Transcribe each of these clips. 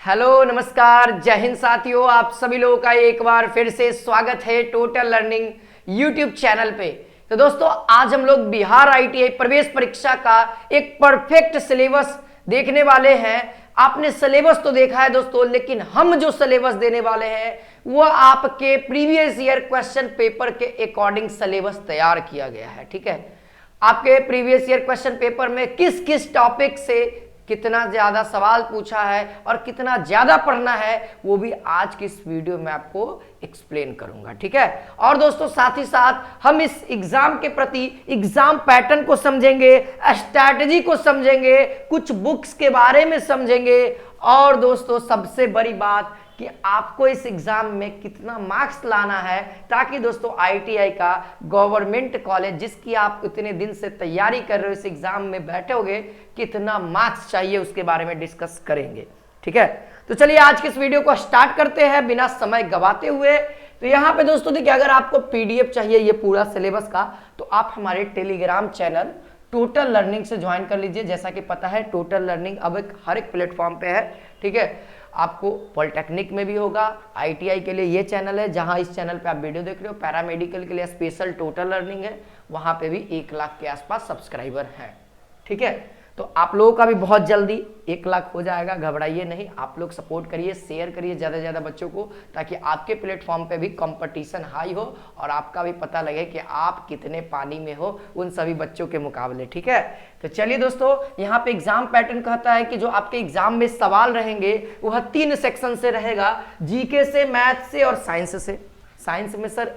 Hello नमस्कार जय हिंद साथियों, आप सभी लोगों का एक बार फिर से स्वागत है टोटल लर्निंग यूट्यूब चैनल पे। तो दोस्तों आज हम लोग बिहार आईटीआई प्रवेश परीक्षा का एक परफेक्ट सिलेबस देखने वाले हैं। आपने सिलेबस तो देखा है दोस्तों, लेकिन हम जो सिलेबस देने वाले हैं वो आपके प्रीवियस ईयर क्वेश्चन पेपर के अकॉर्डिंग सिलेबस तैयार किया गया है। ठीक है, आपके प्रीवियस ईयर क्वेश्चन पेपर में किस किस टॉपिक से कितना ज्यादा सवाल पूछा है और कितना ज्यादा पढ़ना है वो भी आज की इस वीडियो में आपको एक्सप्लेन करूंगा। ठीक है, और दोस्तों साथ ही साथ हम इस एग्जाम के प्रति एग्जाम पैटर्न को समझेंगे, स्ट्रैटेजी को समझेंगे, कुछ बुक्स के बारे में समझेंगे और दोस्तों सबसे बड़ी बात कि आपको इस एग्जाम में कितना मार्क्स लाना है, ताकि दोस्तों आईटीआई का गवर्नमेंट कॉलेज जिसकी आप इतने दिन से तैयारी कर रहे हो, इस एग्जाम में बैठोगे कितना मार्क्स चाहिए उसके बारे में डिस्कस करेंगे। ठीक है, तो चलिए आज के इस वीडियो को स्टार्ट करते हैं बिना समय गवाते हुए। तो यहाँ पे दोस्तों देखिए, अगर आपको पीडीएफ चाहिए ये पूरा सिलेबस का, तो आप हमारे टेलीग्राम चैनल टोटल लर्निंग से ज्वाइन कर लीजिए। जैसा कि पता है टोटल लर्निंग अब हर एक प्लेटफॉर्म पे है। ठीक है, आपको पॉलिटेक्निक में भी होगा, आईटीआई के लिए ये चैनल है जहां इस चैनल पे आप वीडियो देख रहे हो, पैरामेडिकल के लिए स्पेशल टोटल लर्निंग है, वहां पे भी 1 लाख के आसपास सब्सक्राइबर हैं। ठीक है, तो आप लोगों का भी बहुत जल्दी 1 लाख हो जाएगा, घबराइए नहीं। आप लोग सपोर्ट करिए, शेयर करिए ज़्यादा से ज़्यादा बच्चों को, ताकि आपके प्लेटफॉर्म पे भी कंपटीशन हाई हो और आपका भी पता लगे कि आप कितने पानी में हो उन सभी बच्चों के मुकाबले। ठीक है, तो चलिए दोस्तों, यहाँ पे एग्जाम पैटर्न कहता है कि जो आपके एग्जाम में सवाल रहेंगे वह 3 सेक्शन से रहेगा, जीके से, मैथ से और साइंस से। साइंस में सर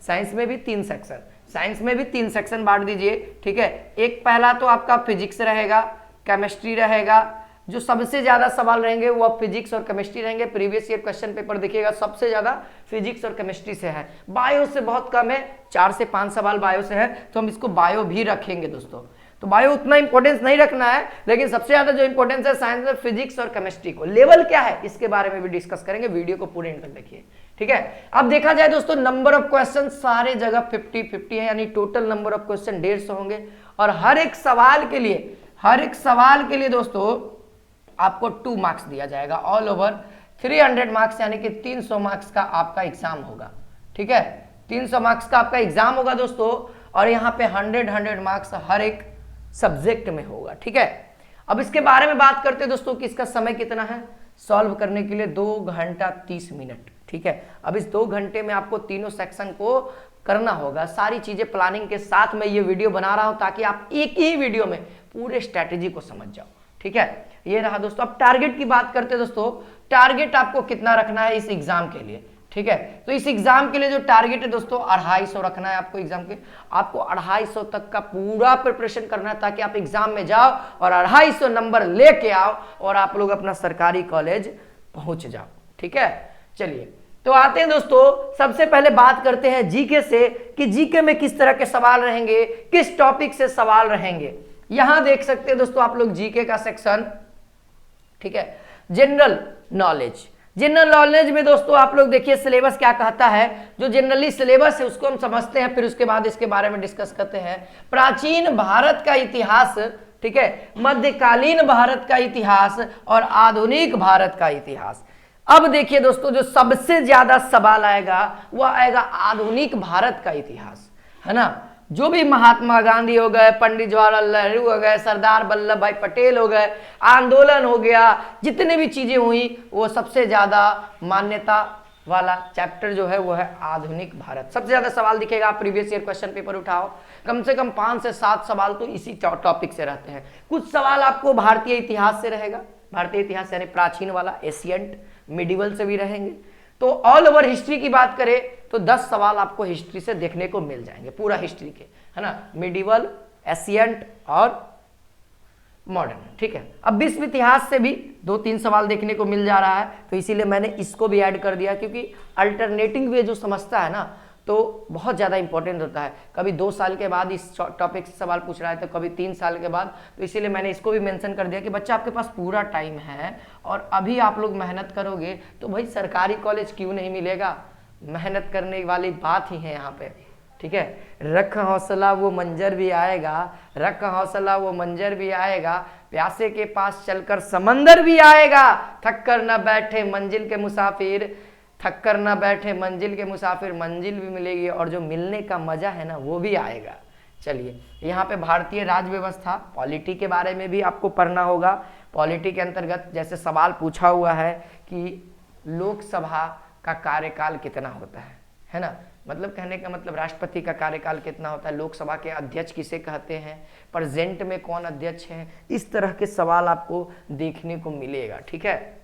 साइंस में भी 3 सेक्शन, साइंस में भी 3 सेक्शन बांट दीजिए। ठीक है, एक पहला तो आपका फिजिक्स रहेगा, केमिस्ट्री रहेगा। जो सबसे ज्यादा सवाल रहेंगे वो फिजिक्स और केमिस्ट्री रहेंगे। प्रीवियस ईयर क्वेश्चन पेपर देखिएगा, सबसे ज्यादा फिजिक्स और केमिस्ट्री से है, बायो से बहुत कम है, 4 से 5 सवाल बायो से है, तो हम इसको बायो भी रखेंगे दोस्तों। तो बायो उतना इंपॉर्टेंस नहीं रखना है, लेकिन सबसे ज्यादा जो इंपॉर्टेंस है साइंस में फिजिक्स और केमिस्ट्री को। लेवल क्या है इसके बारे में भी डिस्कस करेंगे, वीडियो को पूरे एंड तक देखिए। ठीक है, अब देखा जाए दोस्तों नंबर ऑफ क्वेश्चन सारे जगह 50-50 है, यानी टोटल नंबर ऑफ क्वेश्चन 150 होंगे और हर एक सवाल के लिए दोस्तों आपको 2 मार्क्स दिया जाएगा। ऑल ओवर 300 मार्क्स, यानी कि 300 मार्क्स का आपका एग्जाम होगा। ठीक है, 300 मार्क्स का आपका एग्जाम होगा दोस्तों, और यहाँ पे 100 मार्क्स हर एक सब्जेक्ट में होगा। ठीक है, अब इसके बारे में बात करते हैं दोस्तों कि इसका समय कितना है सॉल्व करने के लिए, 2 घंटा 30 मिनट। ठीक है, अब इस 2 घंटे में आपको तीनों सेक्शन को करना होगा। सारी चीजें प्लानिंग के साथ मैं ये वीडियो बना रहा हूं ताकि आप एक ही वीडियो में पूरे स्ट्रैटेजी को समझ जाओ। ठीक है, ये रहा दोस्तों। अब टारगेट की बात करते हैं दोस्तों, टारगेट आपको कितना रखना है इस एग्जाम के लिए। ठीक है, तो इस एग्जाम के लिए जो टारगेट है दोस्तों 250 रखना है आपको। एग्जाम के आपको 250 तक का पूरा प्रिपरेशन करना है, ताकि आप एग्जाम में जाओ और 250 नंबर लेके आओ और आप लोग अपना सरकारी कॉलेज पहुंच जाओ। ठीक है, चलिए तो आते हैं दोस्तों, सबसे पहले बात करते हैं जीके से कि जीके में किस तरह के सवाल रहेंगे, किस टॉपिक से सवाल रहेंगे। यहां देख सकते हैं दोस्तों आप लोग जीके का सेक्शन। ठीक है, जनरल नॉलेज में दोस्तों आप लोग देखिए सिलेबस क्या कहता है। जो जनरली सिलेबस है उसको हम समझते हैं, फिर उसके बाद इसके बारे में डिस्कस करते हैं। प्राचीन भारत का इतिहास, ठीक है, मध्यकालीन भारत का इतिहास और आधुनिक भारत का इतिहास। अब देखिए दोस्तों, जो सबसे ज्यादा सवाल आएगा वह आएगा आधुनिक भारत का इतिहास, है ना। जो भी महात्मा गांधी हो गए, पंडित जवाहरलाल नेहरू हो गए, सरदार वल्लभ भाई पटेल हो गए, आंदोलन हो गया, जितने भी चीजें हुई, वो सबसे ज्यादा मान्यता वाला चैप्टर जो है वो है आधुनिक भारत। सबसे ज्यादा सवाल दिखेगा, आप प्रीवियस ईयर क्वेश्चन पेपर उठाओ, कम से कम 5 से 7 सवाल तो इसी टॉपिक से रहते हैं। कुछ सवाल आपको भारतीय इतिहास से रहेगा, भारतीय इतिहास यानी प्राचीन वाला, एशियंट, मिडिवल से भी रहेंगे। तो ऑल ओवर हिस्ट्री की बात करें तो 10 सवाल आपको हिस्ट्री से देखने को मिल जाएंगे, पूरा हिस्ट्री के, है ना, मिडिवल, एशियंट और मॉडर्न। ठीक है, अब विश्व इतिहास से भी 2-3 सवाल देखने को मिल जा रहा है, तो इसीलिए मैंने इसको भी ऐड कर दिया, क्योंकि अल्टरनेटिंग वे जो समझता है ना तो बहुत ज़्यादा इंपॉर्टेंट होता है। कभी 2 साल के बाद इस टॉपिक से सवाल पूछ रहा है, तो कभी 3 साल के बाद, तो इसीलिए मैंने इसको भी मेंशन कर दिया कि बच्चा आपके पास पूरा टाइम है और अभी आप लोग मेहनत करोगे तो भाई सरकारी कॉलेज क्यों नहीं मिलेगा। मेहनत करने वाली बात ही है यहाँ पे। ठीक है, रख हौसला वो मंजर भी आएगा, रख हौसला वो मंजर भी आएगा, प्यासे के पास चलकर समंदर भी आएगा, थक कर न बैठे मंजिल के मुसाफिर, थक कर न बैठे मंजिल के मुसाफिर, मंजिल भी मिलेगी और जो मिलने का मजा है ना वो भी आएगा। चलिए यहाँ पे भारतीय राज्य व्यवस्था पॉलिटी के बारे में भी आपको पढ़ना होगा। पॉलिटी के अंतर्गत जैसे सवाल पूछा हुआ है कि लोकसभा का कार्यकाल कितना होता है ना, मतलब कहने का मतलब राष्ट्रपति का कार्यकाल कितना होता है, लोकसभा के अध्यक्ष किसे कहते हैं, प्रेजेंट में कौन अध्यक्ष हैं, इस तरह के सवाल आपको देखने को मिलेगा। ठीक है,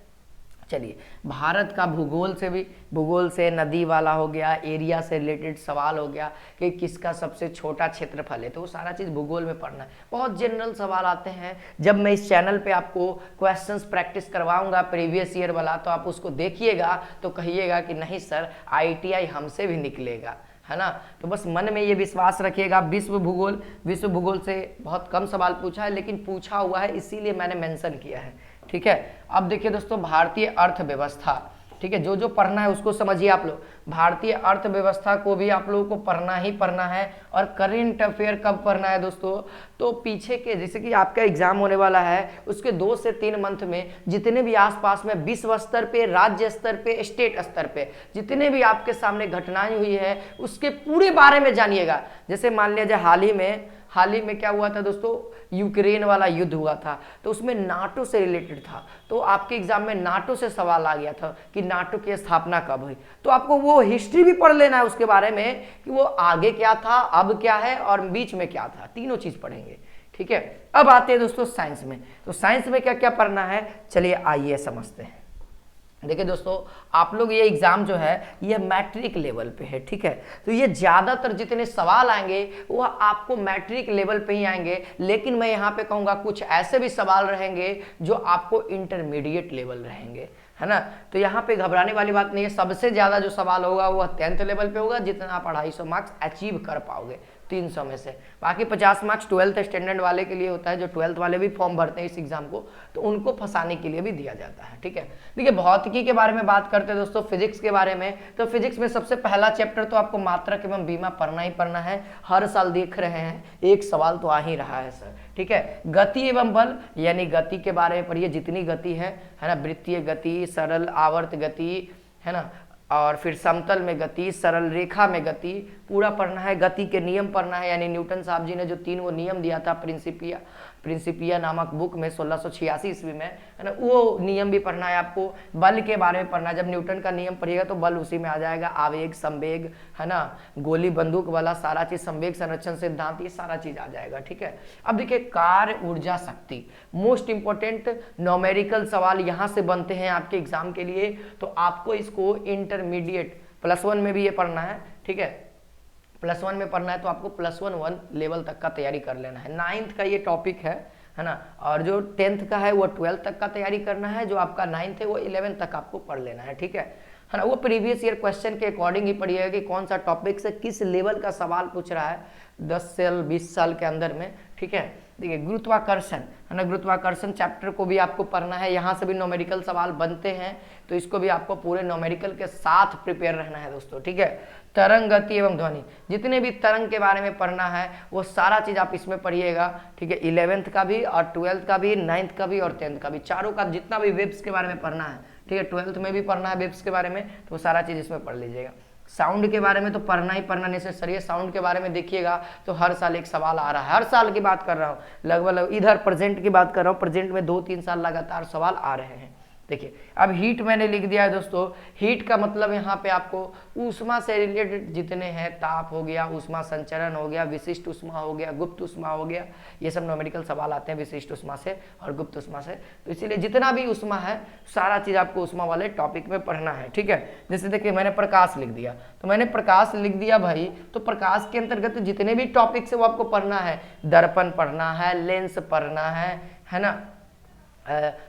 चलिए भारत का भूगोल से भी, भूगोल से नदी वाला हो गया, एरिया से रिलेटेड सवाल हो गया कि किसका सबसे छोटा क्षेत्रफल है, तो वो सारा चीज़ भूगोल में पढ़ना है। बहुत जनरल सवाल आते हैं। जब मैं इस चैनल पे आपको क्वेश्चंस प्रैक्टिस करवाऊंगा प्रीवियस ईयर वाला, तो आप उसको देखिएगा तो कहिएगा कि नहीं सर IIT हमसे भी निकलेगा, है ना। तो बस मन में ये विश्वास रखिएगा। विश्व भूगोल से बहुत कम सवाल पूछा है, लेकिन पूछा हुआ है इसीलिए मैंने मेंशन किया है। ठीक है, अब देखिए दोस्तों भारतीय अर्थव्यवस्था, ठीक है, जो जो पढ़ना है उसको समझिए आप लोग। भारतीय अर्थव्यवस्था को भी आप लोगों को पढ़ना ही पढ़ना है। और करेंट अफेयर कब पढ़ना है दोस्तों, तो पीछे के जैसे कि आपका एग्जाम होने वाला है उसके 2 से 3 मंथ में जितने भी आसपास में विश्व स्तर पे, राज्य स्तर पे, स्टेट स्तर पे जितने भी आपके सामने घटनाएं हुई है उसके पूरे बारे में जानिएगा। जैसे मान लीजिए हाल ही में क्या हुआ था दोस्तों, यूक्रेन वाला युद्ध हुआ था, तो उसमें नाटो से रिलेटेड था, तो आपके एग्जाम में नाटो से सवाल आ गया था कि नाटो की स्थापना कब हुई, तो आपको वो हिस्ट्री भी पढ़ लेना है उसके बारे में कि वो आगे क्या था, अब क्या है और बीच में क्या था, तीनों चीज पढ़ेंगे। ठीक है, अब आते हैं दोस्तों साइंस में। तो साइंस में क्या क्या पढ़ना है, चलिए आइए समझते हैं। देखिए दोस्तों आप लोग ये एग्जाम जो है ये मैट्रिक लेवल पे है। ठीक है, तो ये ज्यादातर जितने सवाल आएंगे वो आपको मैट्रिक लेवल पे ही आएंगे, लेकिन मैं यहाँ पे कहूँगा कुछ ऐसे भी सवाल रहेंगे जो आपको इंटरमीडिएट लेवल रहेंगे, है ना। तो यहाँ पे घबराने वाली बात नहीं है। सबसे ज्यादा जो सवाल होगा वो 10th लेवल पे होगा, जितना आप 250 मार्क्स अचीव कर पाओगे 300 में से। बाकी 50 मार्क्स 12th स्टैंडर्ड वाले के लिए होता है, जो 12th वाले भी फॉर्म भरते हैं इस एग्जाम को, तो उनको फंसाने के लिए भी दिया जाता है। ठीक है, देखिए भौतिकी के बारे में बात करते हैं दोस्तों, फिजिक्स के बारे में। तो फिजिक्स में सबसे पहला चैप्टर तो आपको मात्रक एवं बीमा पढ़ना ही पढ़ना है। हर साल देख रहे हैं एक सवाल तो आ ही रहा है सर। ठीक है, गति एवं बल यानी गति के बारे में पढ़िए, जितनी गति है ना, वृत्तीय गति, सरल आवर्त गति, है ना, और फिर समतल में गति, सरल रेखा में गति, पूरा पढ़ना है। गति के नियम पढ़ना है, यानी न्यूटन साहब जी ने जो 3 वो नियम दिया था प्रिंसिपिया नामक बुक में 1686 ईस्वी में, है ना, वो नियम भी पढ़ना है आपको। बल के बारे में पढ़ना है, जब न्यूटन का नियम पढ़िएगा तो बल उसी में आ जाएगा, आवेग, संवेग, है ना, गोली बंदूक वाला सारा चीज, संवेग संरक्षण सिद्धांत, ये सारा चीज आ जाएगा। ठीक है, अब देखिए कार्य, ऊर्जा, शक्ति, मोस्ट इंपॉर्टेंट न्यूमेरिकल सवाल यहाँ से बनते हैं आपके एग्जाम के लिए, तो आपको इसको इंटरमीडिएट +1 में भी ये पढ़ना है। ठीक है, +1 में पढ़ना है तो आपको +1 लेवल तक का तैयारी कर लेना है। 9th का ये टॉपिक है ना, और जो 10th का है वो 12th तक का तैयारी करना है, जो आपका 9th है वो 11th तक आपको पढ़ लेना है। ठीक है ना, वो प्रीवियस ईयर क्वेश्चन के अकॉर्डिंग ही पढ़िएगा कि कौन सा टॉपिक से किस लेवल का सवाल पूछ रहा है 10 से 20 साल के अंदर में। ठीक है, देखिए गुरुत्वाकर्षण, है ना, गुरुत्वाकर्षण चैप्टर को भी आपको पढ़ना है, यहाँ से भी न्यूमेरिकल सवाल बनते हैं, तो इसको भी आपको पूरे न्यूमेरिकल के साथ प्रिपेयर रहना है दोस्तों। ठीक है, तरंग, गति एवं ध्वनि, जितने भी तरंग के बारे में पढ़ना है वो सारा चीज आप इसमें पढ़िएगा। ठीक है, 11th का भी और 12th का भी, 9th का भी और 10th का भी, चारों का जितना भी वेब्स के बारे में पढ़ना है। ठीक है, 12th में भी पढ़ना है वेब्स के बारे में, तो वो सारा चीज इसमें पढ़ लीजिएगा। साउंड के बारे में तो पढ़ना ही पढ़ना नेसेसरी है। साउंड के बारे में देखिएगा तो हर साल एक सवाल आ रहा है, हर साल की बात कर रहा हूँ, लगभग इधर प्रेजेंट की बात कर रहा हूँ, प्रेजेंट में 2-3 साल लगातार सवाल आ रहे हैं। देखिए अब हीट मैंने लिख दिया है दोस्तों। हीट का मतलब यहाँ पे आपको ऊष्मा से रिलेटेड जितने हैं, ताप हो गया, ऊष्मा संचरण हो गया, विशिष्ट ऊष्मा हो गया, गुप्त ऊष्मा हो गया, ये सब न्यूमेरिकल सवाल आते हैं विशिष्ट ऊष्मा से और गुप्त ऊष्मा से। तो इसीलिए जितना भी ऊष्मा है सारा चीज आपको ऊष्मा वाले टॉपिक में पढ़ना है। ठीक है, जैसे देखिए मैंने प्रकाश लिख दिया, तो मैंने प्रकाश लिख दिया भाई, तो प्रकाश के अंतर्गत जितने भी टॉपिक्स है वो आपको पढ़ना है। दर्पण पढ़ना है, लेंस पढ़ना है ना,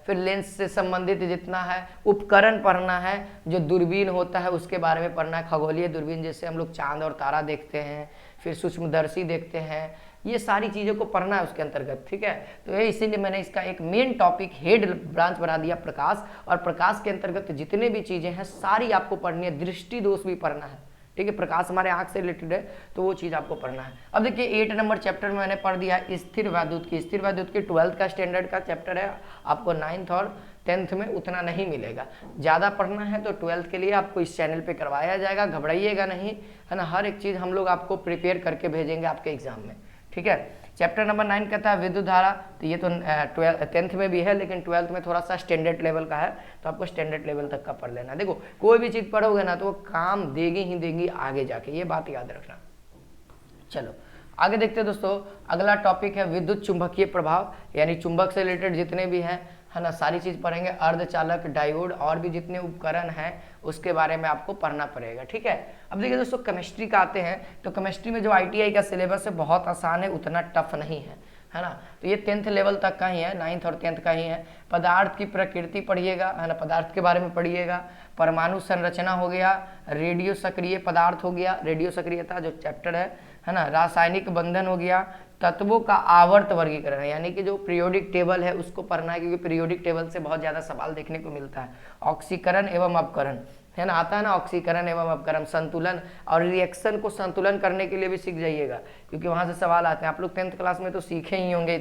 फिर लेंस से संबंधित जितना है उपकरण पढ़ना है, जो दूरबीन होता है उसके बारे में पढ़ना है, खगोलीय दूरबीन जैसे हम लोग चांद और तारा देखते हैं, फिर सूक्ष्मदर्शी देखते हैं, ये सारी चीज़ों को पढ़ना है उसके अंतर्गत। ठीक है, तो ये इसीलिए मैंने इसका एक मेन टॉपिक हेड ब्रांच बना दिया प्रकाश, और प्रकाश के अंतर्गत जितने भी चीज़ें हैं सारी आपको पढ़नी है। दृष्टि दोष भी पढ़ना है। ठीक है, प्रकाश हमारे आंख से रिलेटेड है तो वो चीज़ आपको पढ़ना है। अब देखिए 8 नंबर चैप्टर में मैंने पढ़ दिया स्थिर वैद्युत की। स्थिर वैद्युत की 12th का स्टैंडर्ड का चैप्टर है, आपको 9th और 10th में उतना नहीं मिलेगा। ज़्यादा पढ़ना है तो 12th के लिए आपको इस चैनल पे करवाया जाएगा, घबराइएगा नहीं, है ना। हर एक चीज़ हम लोग आपको प्रिपेयर करके भेजेंगे आपके एग्जाम में, ठीक है। चैप्टर नंबर 9 कहता है विद्युत धारा, तो ये तो 10th में भी है, लेकिन 12th में थोड़ा सा स्टैंडर्ड लेवल का है, तो आपको स्टैंडर्ड लेवल तक का पढ़ लेना। देखो कोई भी चीज़ पढ़ोगे ना तो वो काम देगी ही देगी आगे जाके, ये बात याद रखना। चलो आगे देखते हैं दोस्तों, अगला टॉपिक है विद्युत चुंबकीय प्रभाव, यानी चुंबक से रिलेटेड जितने भी हैं, है ना, सारी चीज़ पढ़ेंगे। अर्धचालक, डायोड और भी जितने उपकरण हैं उसके बारे में आपको पढ़ना पड़ेगा, ठीक है। अब देखिए दोस्तों केमिस्ट्री का आते हैं, तो केमिस्ट्री में जो ITI का सिलेबस है बहुत आसान है, उतना टफ नहीं है ना। तो ये 10th लेवल तक का ही है, 9th और 10th का ही है। पदार्थ की प्रकृति पढ़िएगा, है ना, पदार्थ के बारे में पढ़िएगा। परमाणु संरचना हो गया, रेडियो सक्रिय पदार्थ हो गया, रेडियो सक्रियता जो चैप्टर है ना, रासायनिक बंधन हो गया, तत्वों का आवर्त वर्गीकरण है, यानी कि जो पीरियोडिक टेबल है उसको पढ़ना है, क्योंकि पीरियोडिक टेबल से बहुत ज़्यादा सवाल देखने को मिलता है। ऑक्सीकरण एवं अपकरण, है ना, आता है ना, ऑक्सीकरण एवं अपकरण, संतुलन और रिएक्शन को संतुलन करने के लिए भी सीख जाइएगा, क्योंकि वहाँ से सवाल आते हैं। आप लोग 10th क्लास में तो सीखे ही होंगे,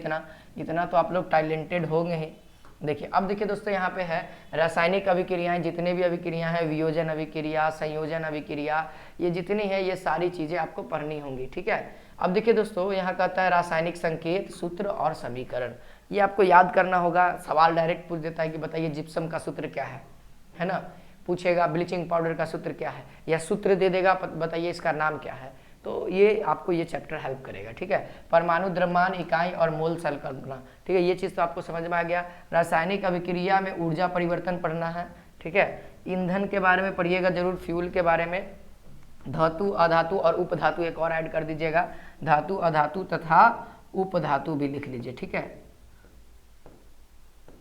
इतना तो आप लोग टैलेंटेड होंगे ही। देखिए अब देखिए दोस्तों यहाँ पे है रासायनिक अभिक्रियाएं, जितने भी अभिक्रिया हैं, वियोजन अभिक्रिया, संयोजन अभिक्रिया, ये जितनी है ये सारी चीज़ें आपको पढ़नी होंगी, ठीक है। अब देखिए दोस्तों यहाँ कहता है रासायनिक संकेत, सूत्र और समीकरण, ये आपको याद करना होगा। सवाल डायरेक्ट पूछ देता है कि बताइए जिप्सम का सूत्र क्या है ना, पूछेगा ब्लीचिंग पाउडर का सूत्र क्या है, या सूत्र दे देगा बताइए इसका नाम क्या है, तो ये आपको ये चैप्टर हेल्प करेगा, ठीक है। परमाणु, द्रव्यमान, इकाई और मोल संकल्पना, ठीक है, ये चीज़ तो आपको समझ में आ गया। रासायनिक अभिक्रिया में ऊर्जा परिवर्तन पढ़ना है, ठीक है। ईंधन के बारे में पढ़िएगा जरूर, फ्यूल के बारे में। धातु, अधातु और उपधातु एक और ऐड कर दीजिएगा, धातु, अधातु तथा उपधातु भी लिख लीजिए, ठीक है,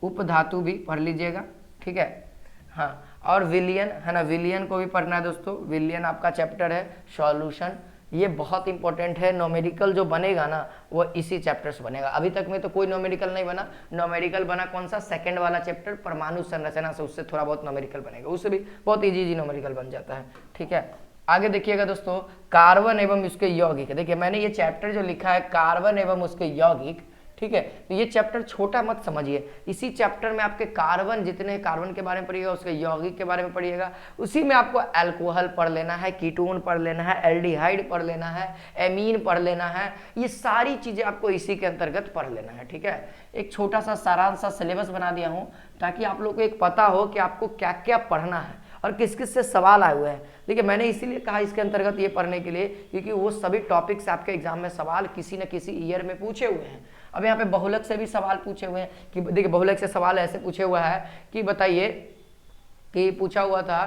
उपधातु भी पढ़ लीजिएगा, ठीक है। हाँ, और विलियन, है ना, विलियन को भी पढ़ना है दोस्तों। विलियन आपका चैप्टर है सॉल्यूशन, ये बहुत इंपॉर्टेंट है। नोमेरिकल जो बनेगा ना वो इसी चैप्टर से बनेगा। अभी तक में तो कोई नोमेरिकल नहीं बना, नोमेरिकल बना कौन सा, सेकंड वाला चैप्टर परमाणु संरचना से, उससे थोड़ा बहुत नोमेरिकल बनेगा, उससे भी बहुत इजी नोमेरिकल बन जाता है, ठीक है। आगे देखिएगा दोस्तों, कार्बन एवं उसके यौगिक। देखिए मैंने ये चैप्टर जो लिखा है कार्बन एवं उसके यौगिक, ठीक है, तो ये चैप्टर छोटा मत समझिए। इसी चैप्टर में आपके कार्बन जितने कार्बन के बारे में पढ़िएगा, उसके यौगिक के बारे में पढ़िएगा। उसी में आपको अल्कोहल पढ़ लेना है, कीटोन पढ़ लेना है, एल्डिहाइड पढ़ लेना है, एमीन पढ़ लेना है, ये सारी चीज़ें आपको इसी के अंतर्गत पढ़ लेना है, ठीक है। एक छोटा सा सारांश सा सिलेबस बना दिया हूँ ताकि आप लोग को एक पता हो कि आपको क्या क्या पढ़ना है और किस किस से सवाल आए हुए हैं। देखिए मैंने इसीलिए कहा इसके अंतर्गत ये पढ़ने के लिए, क्योंकि वो सभी टॉपिक्स आपके एग्जाम में सवाल किसी न किसी ईयर में पूछे हुए हैं। अब यहाँ पे बहुलक से भी सवाल पूछे हुए हैं कि देखिए बहुलक से सवाल ऐसे पूछे हुआ है कि बताइए, कि पूछा हुआ था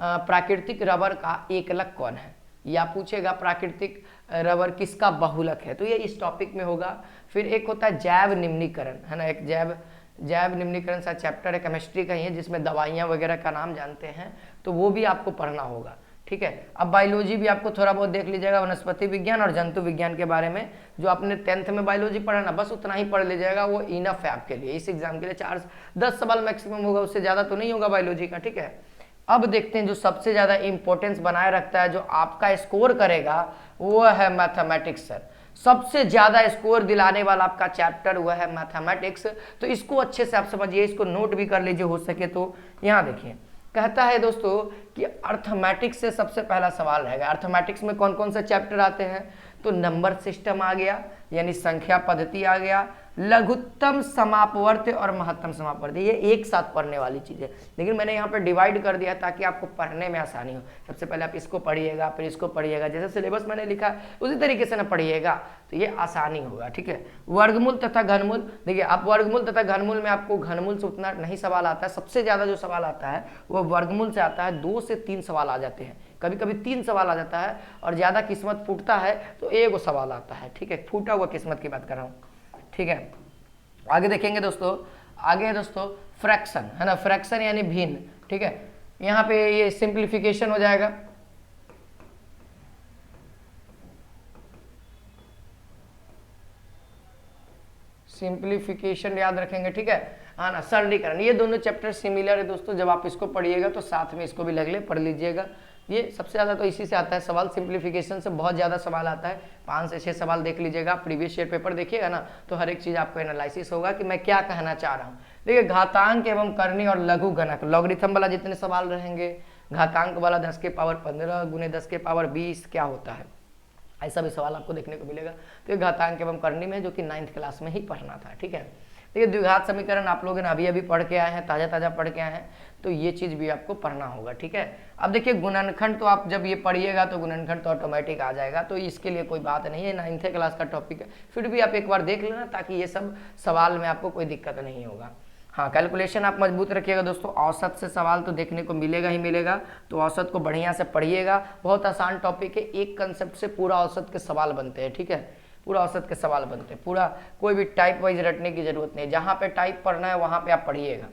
प्राकृतिक रबर का एकलक कौन है, या पूछेगा प्राकृतिक रबर किसका बहुलक है, तो ये इस टॉपिक में होगा। फिर एक होता है जैव निम्नीकरण, है ना, एक जैव निम्नीकरण सा चैप्टर है, केमिस्ट्री का ही है, जिसमें दवाइयाँ वगैरह का नाम जानते हैं, तो वो भी आपको पढ़ना होगा, ठीक है। अब बायोलॉजी भी आपको थोड़ा बहुत देख लीजिएगा, वनस्पति विज्ञान और जंतु विज्ञान के बारे में, जो आपने 10th में बायोलॉजी पढ़ा ना, बस उतना ही पढ़ लीजिएगा, वो इनफ है आपके लिए। इस एग्जाम के लिए 4-10 सवाल मैक्सिमम होगा, उससे ज़्यादा तो नहीं होगा बायोलॉजी का, ठीक है। अब देखते हैं जो सबसे ज़्यादा इंपॉर्टेंस बनाए रखता है, जो आपका स्कोर करेगा, वो है मैथमेटिक्स सर। सबसे ज्यादा स्कोर दिलाने वाला आपका चैप्टर हुआ है मैथमेटिक्स, तो इसको अच्छे से आप समझिए, इसको नोट भी कर लीजिए हो सके तो। यहाँ देखिए कहता है दोस्तों कि अर्थमेटिक्स से सबसे पहला सवाल रहेगा। अर्थमेटिक्स में कौन कौन से चैप्टर आते हैं, तो नंबर सिस्टम आ गया, यानी संख्या पद्धति आ गया, लघुत्तम समापवर्त्य और महत्तम समापवर्त्य, ये एक साथ पढ़ने वाली चीज़ है, लेकिन मैंने यहाँ पे डिवाइड कर दिया ताकि आपको पढ़ने में आसानी हो। सबसे पहले आप इसको पढ़िएगा, फिर इसको पढ़िएगा, जैसे सिलेबस मैंने लिखा है उसी तरीके से ना पढ़िएगा तो ये आसानी होगा, ठीक है। वर्गमूल तथा घनमूल, देखिए आप वर्गमूल तथा घनमूल में आपको घनमूल से उतना नहीं सवाल आता है, सबसे ज़्यादा जो सवाल आता है वो वर्गमूल से आता है, 2 से 3 सवाल आ जाते हैं, कभी कभी 3 सवाल आ जाता है, और ज़्यादा किस्मत फूटता है तो 1 सवाल आता है, ठीक है, फूटा हुआ किस्मत की बात कर रहा हूँ, ठीक है। आगे देखेंगे दोस्तों, आगे है दोस्तों फ्रैक्शन, है ना, फ्रैक्शन यानी भिन्न, ठीक है। यहाँ पे ये सिंप्लीफिकेशन हो जाएगा, सिंप्लीफिकेशन याद रखेंगे, ठीक है, हाँ ना, सरलीकरण, ये दोनों चैप्टर सिमिलर है दोस्तों। जब आप इसको पढ़िएगा तो साथ में इसको भी लगले पढ़ लीजिएगा, ये सबसे ज़्यादा तो इसी से आता है सवाल, सिंप्लीफिकेशन से बहुत ज़्यादा सवाल आता है। 5 से 6 सवाल देख लीजिएगा, प्रीवियस ईयर पेपर देखिएगा ना, तो हर एक चीज़ आपको एनालिसिस होगा कि मैं क्या कहना चाह रहा हूँ। देखिए घातांक एवं करनी और लघु गणक, लॉगरिथम वाला जितने सवाल रहेंगे, घातांक वाला 10 के पावर 15 गुने 10 के पावर 20 क्या होता है, ऐसा भी सवाल आपको देखने को मिलेगा। तो ये घातांक एवं करनी में जो कि 9th क्लास में ही पढ़ना था, ठीक है। देखिए द्विघात समीकरण आप लोगों ने अभी अभी पढ़ के आए हैं, ताज़ा ताज़ा पढ़ के आए हैं, तो ये चीज़ भी आपको पढ़ना होगा, ठीक है। अब देखिए गुणनखंड तो आप जब ये पढ़िएगा तो गुणनखंड तो ऑटोमेटिक आ जाएगा, तो इसके लिए कोई बात नहीं है, 9th क्लास का टॉपिक है, फिर भी आप एक बार देख लेना ताकि ये सब सवाल में आपको कोई दिक्कत नहीं होगा। हाँ, कैलकुलेशन आप मजबूत रखिएगा दोस्तों, औसत से सवाल तो देखने को मिलेगा ही मिलेगा, तो औसत को बढ़िया से पढ़िएगा। बहुत आसान टॉपिक है, एक कंसेप्ट से पूरा औसत के सवाल बनते हैं, ठीक है, पूरा औसत के सवाल बनते हैं, पूरा कोई भी टाइप वाइज रटने की जरूरत नहीं, जहाँ पे टाइप पढ़ना है वहाँ पे आप पढ़िएगा,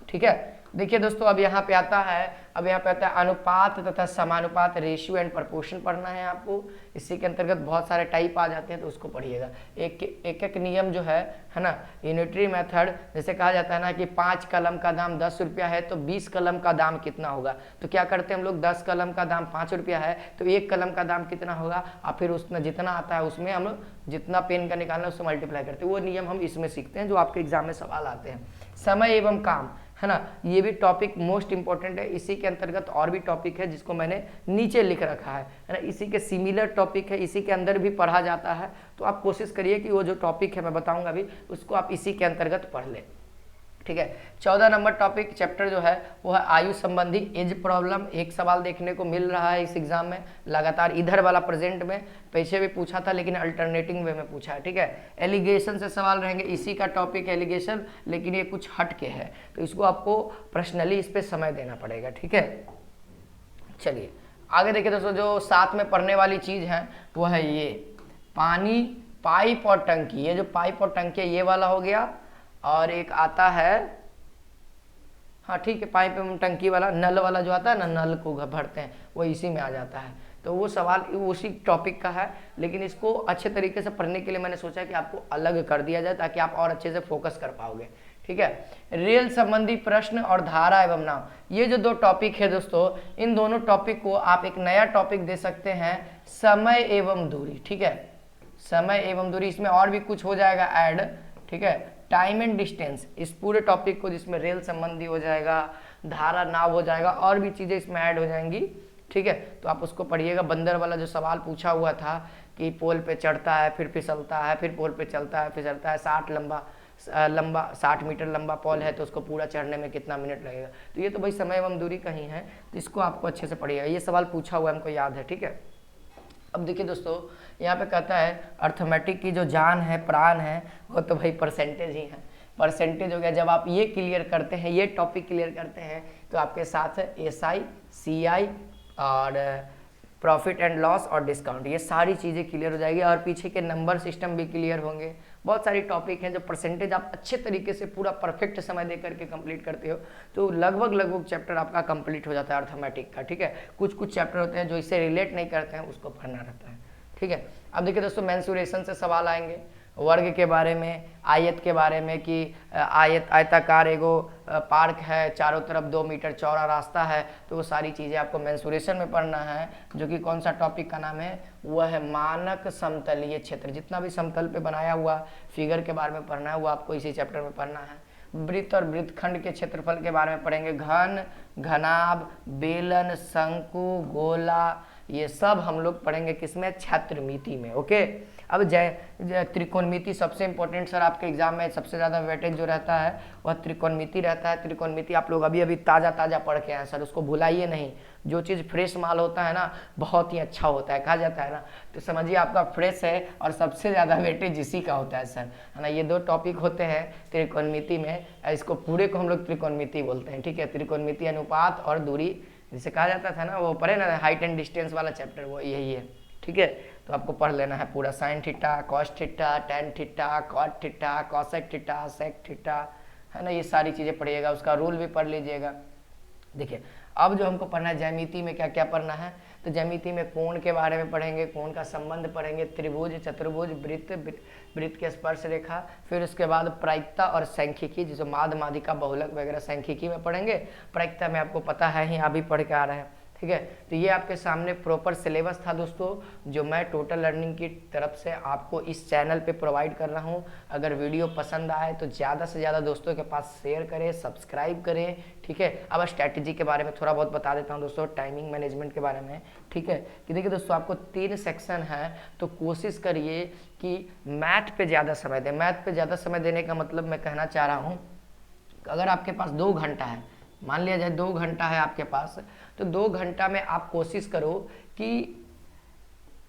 ठीक है। देखिए दोस्तों अब यहाँ पे आता है, अनुपात तथा समानुपात, रेशियो एंड प्रपोर्शन पढ़ना है आपको। इसी के अंतर्गत बहुत सारे टाइप आ जाते हैं, तो उसको पढ़िएगा। एक नियम जो है ना, यूनिटरी मेथड, जैसे कहा जाता है ना कि 5 कलम का दाम 10 रुपया है तो 20 कलम का दाम कितना होगा, तो क्या करते हैं हम लोग, 10 कलम का दाम 5 रुपया है तो 1 कलम का दाम कितना होगा, और फिर उसमें जितना आता है उसमें हम लोग जितना पेन का निकालना है उससे मल्टीप्लाई करते हैं। वो नियम हम इसमें सीखते हैं जो आपके एग्जाम में सवाल आते हैं। समय एवं काम, है ना, ये भी टॉपिक मोस्ट इंपॉर्टेंट है। इसी के अंतर्गत और भी टॉपिक है जिसको मैंने नीचे लिख रखा है ना, इसी के सिमिलर टॉपिक है, इसी के अंदर भी पढ़ा जाता है, तो आप कोशिश करिए कि वो जो टॉपिक है मैं बताऊंगा अभी, उसको आप इसी के अंतर्गत पढ़ लें, ठीक है। 14 नंबर टॉपिक चैप्टर जो है वो है आयु संबंधी एज प्रॉब्लम। एक सवाल देखने को मिल रहा है इस एग्जाम में लगातार, इधर वाला प्रेजेंट में, पीछे भी पूछा था लेकिन अल्टरनेटिंग वे में पूछा है, ठीक है। एलिगेशन से सवाल रहेंगे, इसी का टॉपिक एलिगेशन, लेकिन ये कुछ हट के है, तो इसको आपको पर्सनली इस पर समय देना पड़ेगा, ठीक है। चलिए आगे देखिए दोस्तों, जो साथ में पढ़ने वाली चीज है वो है ये पानी, पाइप और टंकी। ये जो पाइप और टंकी ये वाला हो गया, और एक आता है, हाँ ठीक है, पाइप एवं टंकी वाला, नल वाला जो आता है ना, नल को भरते हैं, वो इसी में आ जाता है, तो वो सवाल उसी टॉपिक का है, लेकिन इसको अच्छे तरीके से पढ़ने के लिए मैंने सोचा कि आपको अलग कर दिया जाए ताकि आप और अच्छे से फोकस कर पाओगे, ठीक है। रेल संबंधी प्रश्न और धारा एवं नाव, ये जो 2 टॉपिक है दोस्तों, इन दोनों टॉपिक को आप एक नया टॉपिक दे सकते हैं, समय एवं दूरी, ठीक है, समय एवं दूरी। इसमें और भी कुछ हो जाएगा ऐड, ठीक है, टाइम एंड डिस्टेंस, इस पूरे टॉपिक को जिसमें रेल संबंधी हो जाएगा, धारा नाव हो जाएगा, और भी चीजें इसमें ऐड हो जाएंगी, ठीक है, तो आप उसको पढ़िएगा। बंदर वाला जो सवाल पूछा हुआ था कि पोल पे चढ़ता है फिर फिसलता है, फिर पोल पे चलता है फिसलता है, 60 मीटर लंबा पोल है तो उसको पूरा चढ़ने में कितना मिनट लगेगा, तो ये तो भाई समय एवं दूरी का ही है, तो इसको आपको अच्छे से पढ़िएगा। ये सवाल पूछा हुआ है, हमको याद है, ठीक है। अब देखिए दोस्तों, यहाँ पे कहता है अर्थमेटिक की जो जान है, प्राण है, वो तो भाई परसेंटेज ही है। परसेंटेज हो गया, जब आप ये क्लियर करते हैं, ये टॉपिक क्लियर करते हैं, तो आपके साथ SI, CI और प्रॉफिट एंड लॉस और डिस्काउंट, ये सारी चीज़ें क्लियर हो जाएगी, और पीछे के नंबर सिस्टम भी क्लियर होंगे। बहुत सारी टॉपिक हैं जो परसेंटेज आप अच्छे तरीके से पूरा परफेक्ट समय दे करके कंप्लीट करते हो, तो लगभग चैप्टर आपका कंप्लीट हो जाता है अर्थमेटिक का, ठीक है। कुछ चैप्टर होते हैं जो इससे रिलेट नहीं करते हैं, उसको पढ़ना रहता है, ठीक है। अब देखिए दोस्तों, मेंसुरेशन से सवाल आएंगे, वर्ग के बारे में, आयत के बारे में कि आयताकार एगो पार्क है, चारों तरफ 2 मीटर चौड़ा रास्ता है, तो वो सारी चीज़ें आपको मेंसुरेशन में पढ़ना है, जो कि कौन सा टॉपिक का नाम है, वह है मानक समतलीय क्षेत्र। जितना भी समतल पे बनाया हुआ फिगर के बारे में पढ़ना है वो आपको इसी चैप्टर में पढ़ना है। वृत्त और वृत्तखंड के क्षेत्रफल के बारे में पढ़ेंगे, घन, घनाभ, बेलन, शंकु, गोला, ये सब हम लोग पढ़ेंगे किसमें, छात्रमिति में, ओके। अब त्रिकोणमिति सबसे इंपॉर्टेंट सर, आपके एग्जाम में सबसे ज़्यादा वेटेज जो रहता है वह त्रिकोणमिति रहता है। त्रिकोणमिति आप लोग अभी अभी ताज़ा पढ़ के आए सर, उसको भुलाइए नहीं। जो चीज़ फ्रेश माल होता है ना, बहुत ही अच्छा होता है, कहा जाता है ना, तो समझिए आपका फ्रेश है और सबसे ज़्यादा वेटेज इसी का होता है सर, है ना। ये 2 टॉपिक होते हैं त्रिकोणमिति में, इसको पूरे को हम लोग त्रिकोणमिति बोलते हैं, ठीक है। त्रिकोणमिति अनुपात और दूरी, जिसे कहा जाता था ना, वो पढ़े ना, हाइट एंड डिस्टेंस वाला चैप्टर, वो यही है, ठीक है। तो आपको पढ़ लेना है पूरा, sine theta, cos theta, tan theta, cot theta, cosec theta, sec theta, है ना, ये सारी चीज़ें पढ़िएगा, उसका रूल भी पढ़ लीजिएगा। देखिए अब जो हमको पढ़ना है ज्यामिति में क्या क्या पढ़ना है, तो ज्यामिति में कोण के बारे में पढ़ेंगे, कोण का संबंध पढ़ेंगे, त्रिभुज, चतुर्भुज, वृत्त, वृत्त के स्पर्श रेखा, फिर उसके बाद प्रायिकता और सांख्यिकी, जिसे माध्य, माध्यिका, बहुलक वगैरह सांख्यिकी में पढ़ेंगे। प्रायिकता में आपको पता है ही, अभी पढ़ के आ रहे हैं, ठीक है। तो ये आपके सामने प्रॉपर सिलेबस था दोस्तों, जो मैं टोटल लर्निंग की तरफ से आपको इस चैनल पे प्रोवाइड कर रहा हूँ। अगर वीडियो पसंद आए तो ज़्यादा से ज़्यादा दोस्तों के पास शेयर करें, सब्सक्राइब करें, ठीक है। अब स्ट्रैटेजी के बारे में थोड़ा बहुत बता देता हूँ दोस्तों, टाइमिंग मैनेजमेंट के बारे में, ठीक है। कि देखिए दोस्तों, आपको 3 सेक्शन है, तो कोशिश करिए कि मैथ पे ज़्यादा समय दें। मैथ पे ज़्यादा समय देने का मतलब मैं कहना चाह रहा हूँ, अगर आपके पास 2 घंटा है, मान लिया जाए 2 घंटा है आपके पास, तो 2 घंटा में आप कोशिश करो कि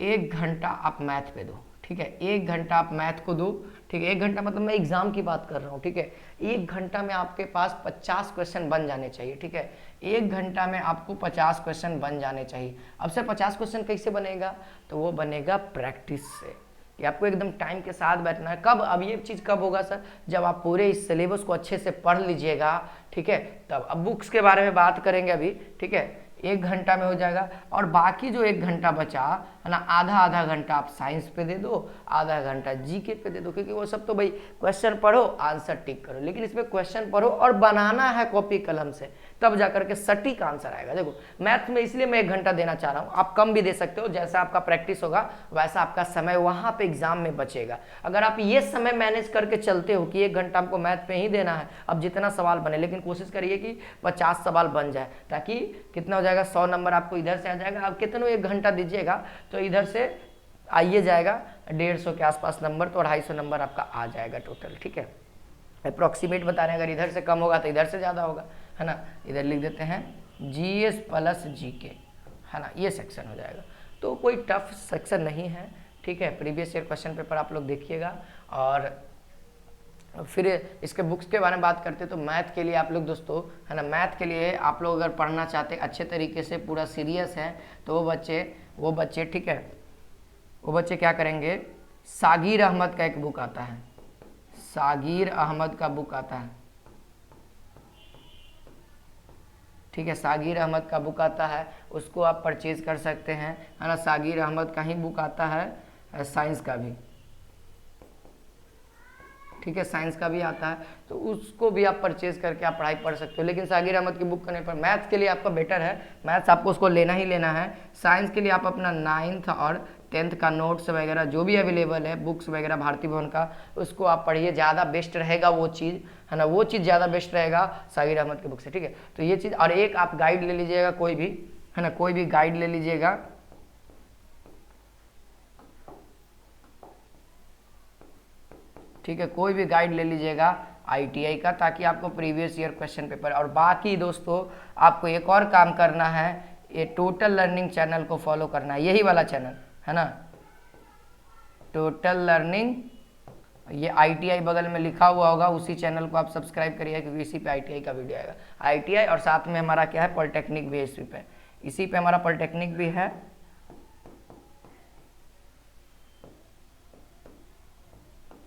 1 घंटा आप मैथ पे दो, ठीक है। 1 घंटा आप मैथ को दो, ठीक है। 1 घंटा मतलब मैं एग्जाम की बात कर रहा हूँ, ठीक है। 1 घंटा में आपके पास 50 क्वेश्चन बन जाने चाहिए, ठीक है। 1 घंटा में आपको 50 क्वेश्चन बन जाने चाहिए। अब से 50 क्वेश्चन कैसे बनेगा, तो वो बनेगा प्रैक्टिस से, कि आपको एकदम टाइम के साथ बैठना है। कब, अब ये चीज़ कब होगा सर, जब आप पूरे इस सिलेबस को अच्छे से पढ़ लीजिएगा, ठीक है, तब। अब बुक्स के बारे में बात करेंगे अभी, ठीक है। 1 घंटा में हो जाएगा, और बाकी जो 1 घंटा बचा है ना, आधा घंटा आप साइंस पे दे दो, आधा घंटा जीके पे दे दो, क्योंकि वो सब तो भाई क्वेश्चन पढ़ो आंसर टिक करो, लेकिन इसमें क्वेश्चन पढ़ो और बनाना है कॉपी कलम से, तब जाकर के सटीक आंसर आएगा। देखो मैथ में इसलिए मैं 1 घंटा देना चाह रहा हूँ, आप कम भी दे सकते हो, जैसा आपका प्रैक्टिस होगा वैसा आपका समय वहाँ पे एग्जाम में बचेगा। अगर आप ये समय मैनेज करके चलते हो कि 1 घंटा आपको मैथ पे ही देना है, अब जितना सवाल बने, लेकिन कोशिश करिए कि 50 सवाल बन जाए, ताकि कितना हो जाएगा, 100 नंबर आपको इधर से आ जाएगा। आप कितने 1 घंटा दीजिएगा तो इधर से आइए जाएगा 150 के आसपास नंबर, तो 250 नंबर आपका आ जाएगा टोटल, ठीक है। अप्रोक्सीमेट बता रहे हैं, अगर इधर से कम होगा तो इधर से ज़्यादा होगा, है ना। इधर लिख देते हैं जीएस प्लस जीके, है ना, ये सेक्शन हो जाएगा। तो कोई टफ सेक्शन नहीं है, ठीक है। प्रीवियस ईयर क्वेश्चन पेपर आप लोग देखिएगा। और फिर इसके बुक्स के बारे में बात करते हैं, तो मैथ के लिए आप लोग दोस्तों, है ना, मैथ के लिए आप लोग अगर पढ़ना चाहते हैं अच्छे तरीके से, पूरा सीरियस है, तो वो बच्चे ठीक है, वो बच्चे क्या करेंगे, सागिर अहमद का एक बुक आता है, सागिर अहमद का बुक आता है, ठीक है। सागिर अहमद का बुक आता है, उसको आप परचेज कर सकते हैं, है ना। सागिर अहमद का ही बुक आता है, साइंस का भी, ठीक है, साइंस का भी आता है, तो उसको भी आप परचेज करके आप पढ़ाई पढ़ सकते हो। लेकिन सागिर अहमद की बुक करने पर मैथ्स के लिए आपका बेटर है, मैथ्स आपको उसको लेना ही लेना है। साइंस के लिए आप अपना 9th और 10th का नोट्स वगैरह जो भी अवेलेबल है, बुक्स वगैरह भारती भवन का, उसको आप पढ़िए, ज़्यादा बेस्ट रहेगा वो चीज़, है ना, वो चीज़ ज़्यादा बेस्ट रहेगा सागिर अहमद की बुक से, ठीक है। तो ये चीज़, और एक आप गाइड ले लीजिएगा कोई भी, है ना, कोई भी गाइड ले लीजिएगा, ठीक है, कोई भी गाइड ले लीजिएगा ITI का, ताकि आपको प्रीवियस ईयर क्वेश्चन पेपर। और बाकी दोस्तों आपको एक और काम करना है, ये टोटल लर्निंग चैनल को फॉलो करना है, यही वाला चैनल है ना, टोटल लर्निंग, ये ITI बगल में लिखा हुआ होगा, उसी चैनल को आप सब्सक्राइब करिए, क्योंकि इसी पे ITI का वीडियो आएगा। ITI और साथ में हमारा क्या है, पॉलिटेक्निक भी इसी पे, इसी पे हमारा पॉलिटेक्निक भी है,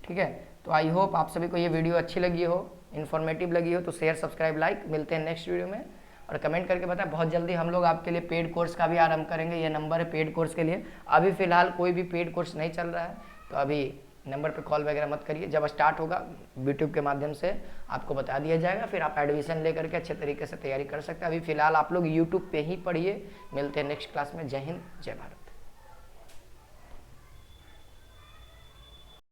ठीक है। तो आई होप आप सभी को ये वीडियो अच्छी लगी हो, इन्फॉर्मेटिव लगी हो, तो शेयर सब्सक्राइब लाइक, मिलते हैं नेक्स्ट वीडियो में। और कमेंट करके बताएं, बहुत जल्दी हम लोग आपके लिए पेड कोर्स का भी आरंभ करेंगे, ये नंबर है पेड कोर्स के लिए। अभी फिलहाल कोई भी पेड कोर्स नहीं चल रहा है, तो अभी नंबर पे कॉल वगैरह मत करिए, जब स्टार्ट होगा यूट्यूब के माध्यम से आपको बता दिया जाएगा, फिर आप एडमिशन लेकर के अच्छे तरीके से तैयारी कर सकते हैं। अभी फिलहाल आप लोग यूट्यूब पे ही पढ़िए। मिलते हैं नेक्स्ट क्लास में। जय हिंद, जय भारत।